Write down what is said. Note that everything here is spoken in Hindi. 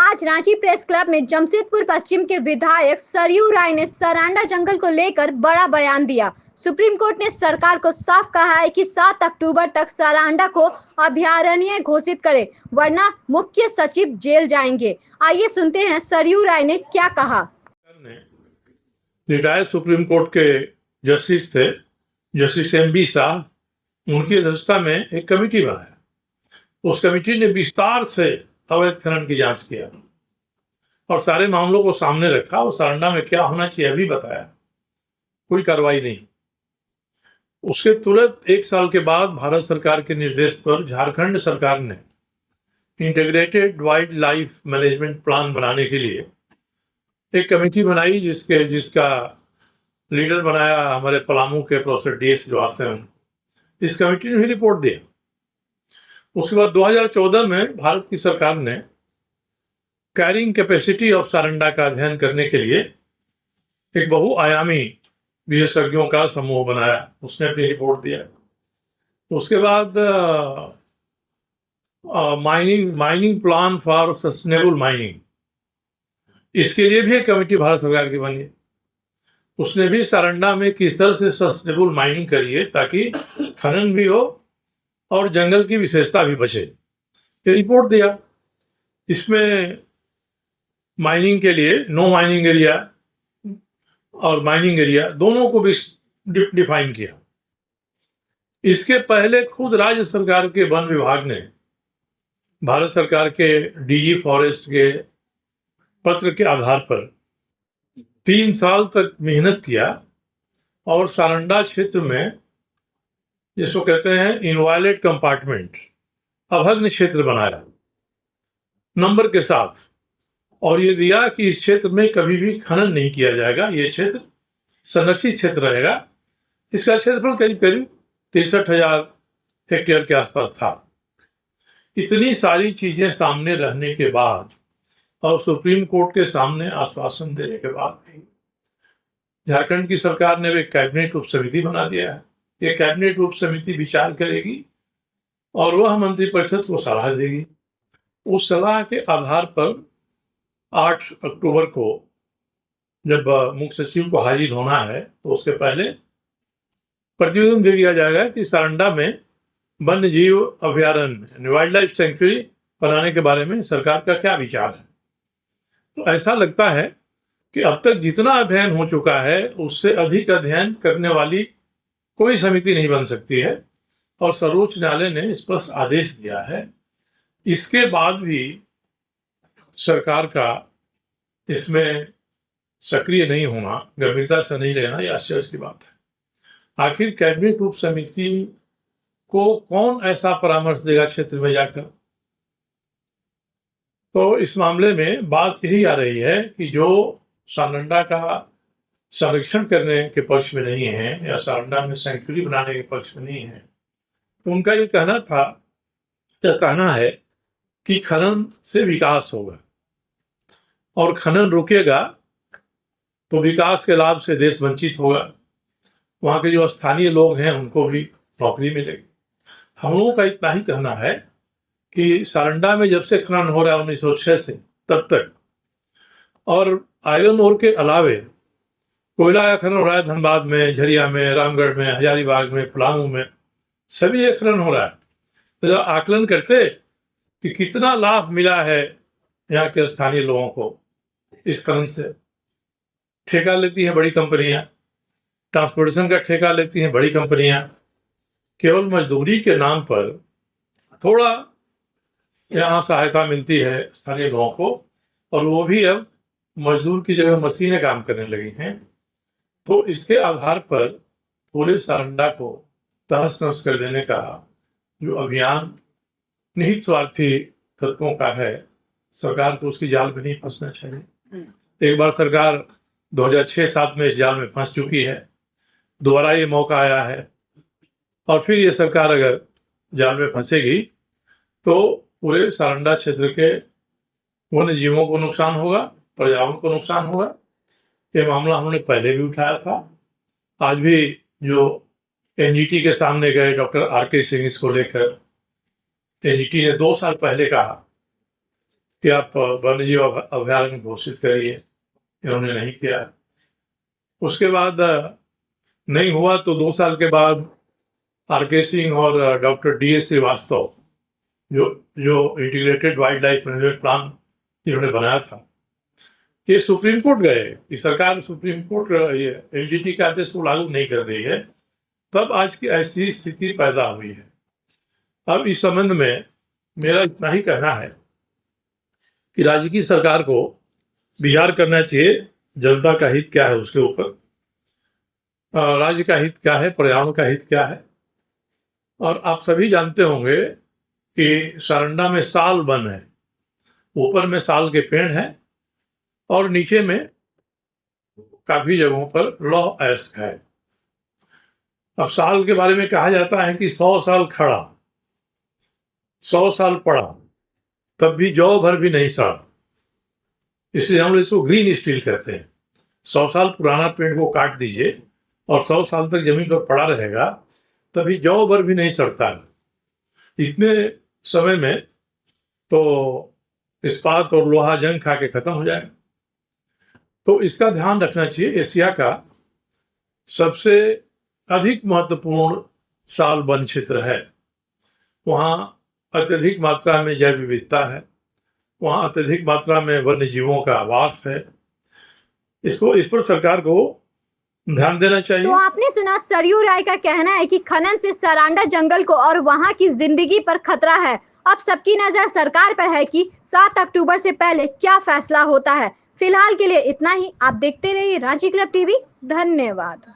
आज रांची प्रेस क्लब में जमशेदपुर पश्चिम के विधायक सरयू राय ने सरांडा जंगल को लेकर बड़ा बयान दिया। सुप्रीम कोर्ट ने सरकार को साफ कहा है कि 7 अक्टूबर तक सरांडा को अभयारण्य घोषित करे, वरना मुख्य सचिव जेल जाएंगे। आइए सुनते हैं सरयू राय ने क्या कहा। रिटायर्ड सुप्रीम कोर्ट के जस्टिस थे, जस्टिस एम.बी. शाह, उनकी अध्यक्षता में एक कमेटी बनाया। उस कमेटी ने विस्तार से अवैध खनन की जांच किया और सारे मामलों को सामने रखा और सरांडा में क्या होना चाहिए अभी बताया। कोई कार्रवाई नहीं। उसके तुरंत एक साल के बाद भारत सरकार के निर्देश पर झारखंड सरकार ने integrated wildlife management plan बनाने के लिए एक कमेटी बनाई, जिसका लीडर बनाया हमारे पलामू के प्रोफेसर डी.एस. श्रीवास्तव हैं। इस कमेटी ने भी रिपोर्ट दी। उसके बाद 2014 में भारत की सरकार ने कैरिंग कैपेसिटी ऑफ सारंडा का अध्ययन करने के लिए एक बहुआयामी विशेषज्ञों का समूह बनाया। उसने अपनी रिपोर्ट दिया। उसके बाद mining plan for sustainable mining, इसके लिए भी एक कमेटी भारत सरकार की बनी। उसने भी सारंडा में किस तरह से सस्टेनेबल माइनिंग करिए ताकि खनन भी हो और जंगल की विशेषता भी बचे, ये रिपोर्ट दिया। इसमें माइनिंग के लिए नो माइनिंग एरिया और माइनिंग एरिया दोनों को भी डिफाइन किया। इसके पहले खुद राज्य सरकार के वन विभाग ने भारत सरकार के डीजी फॉरेस्ट के पत्र के आधार पर 3 साल तक मेहनत किया और सारंडा क्षेत्र में, जिसको कहते हैं इनवायलेट कंपार्टमेंट, अभग्न क्षेत्र बनाया नंबर के साथ, और ये दिया कि इस क्षेत्र में कभी भी खनन नहीं किया जाएगा। ये क्षेत्र संरक्षित क्षेत्र रहेगा। इसका क्षेत्रफल करीब 63,000 हेक्टेयर के आसपास था। इतनी सारी चीजें सामने रहने के बाद और सुप्रीम कोर्ट के सामने आश्वासन देने के बाद भी झारखंड की सरकार ने एक कैबिनेट उप समिति बना दिया है। ये कैबिनेट उप समिति विचार करेगी और वह मंत्रिपरिषद को सलाह देगी। उस सलाह के आधार पर 8 अक्टूबर को जब मुख्य सचिव को हाजिर होना है तो उसके पहले प्रतिवेदन दे दिया जाएगा कि सारंडा में वन्य जीव अभयारण्य वाइल्ड लाइफ सेंचुरी बनाने के बारे में सरकार का क्या विचार है। तो ऐसा लगता है कि अब तक जितना अध्ययन हो चुका है उससे अधिक अध्ययन करने वाली कोई समिति नहीं बन सकती है और सर्वोच्च न्यायालय ने स्पष्ट आदेश दिया है। इसके बाद भी सरकार का इसमें सक्रिय नहीं होना, गंभीरता से नहीं लेना, यह आश्चर्य की बात है। आखिर कैबिनेट उप समिति को कौन ऐसा परामर्श देगा क्षेत्र में जाकर? तो इस मामले में बात यही आ रही है कि जो सारंडा का संरक्षण करने के पक्ष में नहीं है या सारंडा में सेंचुरी बनाने के पक्ष में नहीं है, तो उनका ये कहना है कि खनन से विकास होगा और खनन रुकेगा तो विकास के लाभ से देश वंचित होगा। वहाँ के जो स्थानीय लोग हैं उनको भी नौकरी मिलेगी। हम लोगों का इतना ही कहना है कि सारंडा में जब से खनन हो रहा है 1906 से तब तक, और आयरन ओर के अलावे कोयला का खनन हो रहा है धनबाद में, झरिया में, रामगढ़ में, हजारीबाग में, पलामू में, सभी ये खनन हो रहा है। तो जब आकलन करते कि कितना लाभ मिला है यहाँ के स्थानीय लोगों को इस खनन से। ठेका लेती हैं बड़ी कंपनियां, ट्रांसपोर्टेशन का ठेका लेती हैं बड़ी कंपनियां, केवल मजदूरी के नाम पर थोड़ा यहाँ सहायता मिलती है स्थानीय लोगों को, और वो भी अब मजदूर की जगह मशीनें काम करने लगी हैं। तो इसके आधार पर पूरे सारंडा को तहस नहस कर देने का जो अभियान निहित स्वार्थी तत्वों का है, सरकार को उसकी जाल में नहीं फंसना चाहिए। एक बार सरकार 2006-7 में इस जाल में फंस चुकी है, दोबारा ये मौका आया है, और फिर ये सरकार अगर जाल में फंसेगी तो पूरे सारंडा क्षेत्र के वन्य जीवों को नुकसान होगा, पर्यावरण को नुकसान होगा। ये मामला हमने पहले भी उठाया था। आज भी जो एनजीटी के सामने गए डॉक्टर आर के सिंह इसको लेकर, एनजीटी ने 2 साल पहले कहा कि आप वन्यजीव अभयारण्य घोषित करिए, इन्होंने नहीं किया। उसके बाद नहीं हुआ तो 2 साल के बाद आर.के. सिंह और डॉक्टर डी.एस. श्रीवास्तव जो integrated wildlife management plan इन्होंने बनाया था, ये सुप्रीम कोर्ट गए कि सरकार सुप्रीम कोर्ट ये एलजीटी के आदेश को लागू नहीं कर रही है, तब आज की ऐसी स्थिति पैदा हुई है। अब इस संबंध में मेरा इतना ही कहना है कि राज्य की सरकार को विचार करना चाहिए जनता का हित क्या है उसके ऊपर, राज्य का हित क्या है, पर्यावरण का हित क्या है। और आप सभी जानते होंगे कि सारंडा में साल वन है, ऊपर में साल के पेड़ हैं और नीचे में काफी जगहों पर लौह ऐश है। अब साल के बारे में कहा जाता है कि 100 साल खड़ा, 100 साल पड़ा, तब भी जौ भर भी नहीं सड़ा, इसलिए हम लोग इसको ग्रीन स्टील कहते हैं। 100 साल पुराना पेड़ को काट दीजिए और 100 साल तक जमीन पर पड़ा रहेगा, तभी जौ भर भी नहीं सड़ता है। इतने समय में तो इस्पात और लोहा जंग खा के खत्म हो जाएगा। तो इसका ध्यान रखना चाहिए। एशिया का सबसे अधिक महत्वपूर्ण साल वन क्षेत्र है, वहाँ अत्यधिक मात्रा में जैव विविधता है, वहाँ अत्यधिक मात्रा में वन्य जीवों का आवास है। इस पर सरकार को ध्यान देना चाहिए। तो आपने सुना सरयू राय का कहना है कि खनन से सरांडा जंगल को और वहां की जिंदगी पर खतरा है। अब सबकी नजर सरकार पर है कि 7 अक्टूबर से पहले क्या फैसला होता है। फिलहाल के लिए इतना ही। आप देखते रहिए रांची क्लब टीवी। धन्यवाद।